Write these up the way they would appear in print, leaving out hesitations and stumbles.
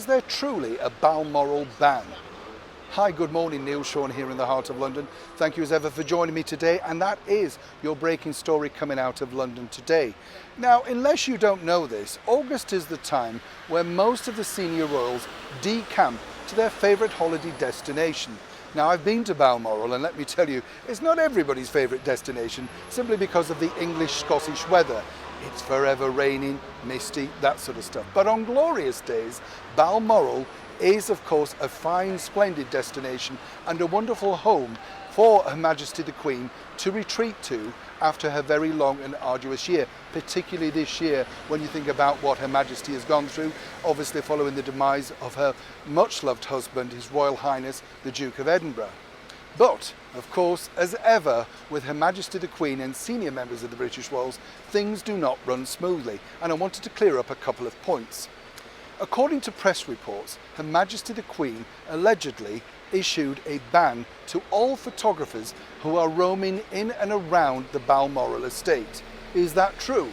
Was there truly a Balmoral ban? Hi, good morning, Neil Shawn here in the heart of London. Thank you as ever for joining me today, and that is your breaking story coming out of London today. Now, unless you don't know this, August is the time where most of the senior royals decamp to their favourite holiday destination. Now, I've been to Balmoral, and let me tell you, it's not everybody's favourite destination simply because of the English-Scottish weather. It's forever raining, misty, that sort of stuff. But on glorious days, Balmoral is of course a fine, splendid destination and a wonderful home for Her Majesty the Queen to retreat to after her very long and arduous year, particularly this year when you think about what Her Majesty has gone through, obviously following the demise of her much loved husband, His Royal Highness the Duke of Edinburgh. But, of course, as ever with Her Majesty the Queen and senior members of the British Royals, things do not run smoothly, and I wanted to clear up a couple of points. According to press reports, Her Majesty the Queen allegedly issued a ban to all photographers who are roaming in and around the Balmoral estate. Is that true?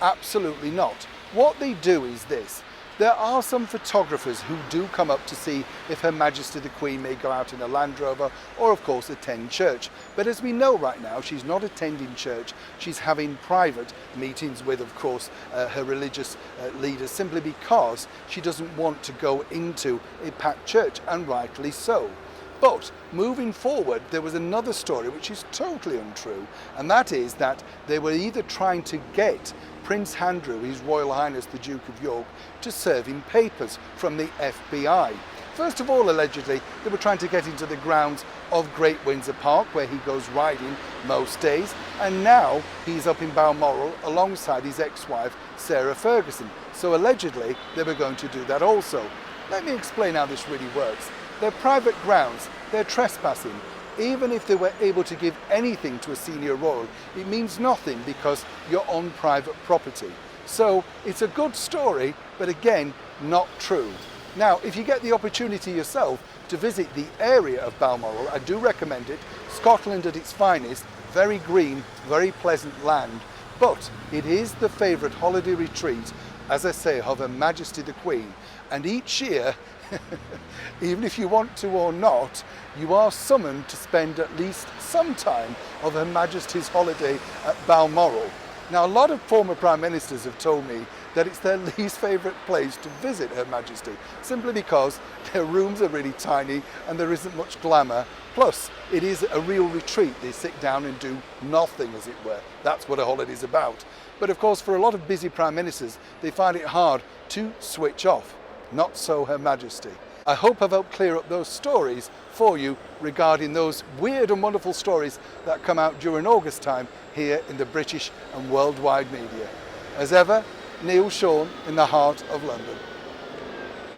Absolutely not. What they do is this. There are some photographers who do come up to see if Her Majesty the Queen may go out in a Land Rover or of course attend church. But as we know right now, she's not attending church, she's having private meetings with of course her religious leaders simply because she doesn't want to go into a packed church, and rightly so. But moving forward, there was another story which is totally untrue, and that is that they were either trying to get Prince Andrew, His Royal Highness the Duke of York, to serve him papers from the FBI. First of all, allegedly, they were trying to get into the grounds of Great Windsor Park, where he goes riding most days, and now he's up in Balmoral alongside his ex-wife, Sarah Ferguson. So allegedly, they were going to do that also. Let me explain how this really works. They're private grounds, they're trespassing. Even if they were able to give anything to a senior royal, it means nothing because you're on private property. So it's a good story, but again, not true. Now, if you get the opportunity yourself to visit the area of Balmoral, I do recommend it. Scotland at its finest, very green, very pleasant land, but it is the favourite holiday retreat, as I say, of Her Majesty the Queen. And each year, even if you want to or not, you are summoned to spend at least some time of Her Majesty's holiday at Balmoral. Now, a lot of former Prime Ministers have told me that it's their least favourite place to visit Her Majesty, simply because their rooms are really tiny and there isn't much glamour. Plus, it is a real retreat. They sit down and do nothing, as it were. That's what a holiday's about. But of course, for a lot of busy Prime Ministers, they find it hard to switch off. Not so Her Majesty. I hope I've helped clear up those stories for you regarding those weird and wonderful stories that come out during August time here in the British and worldwide media. As ever, Neil Shawn in the heart of London.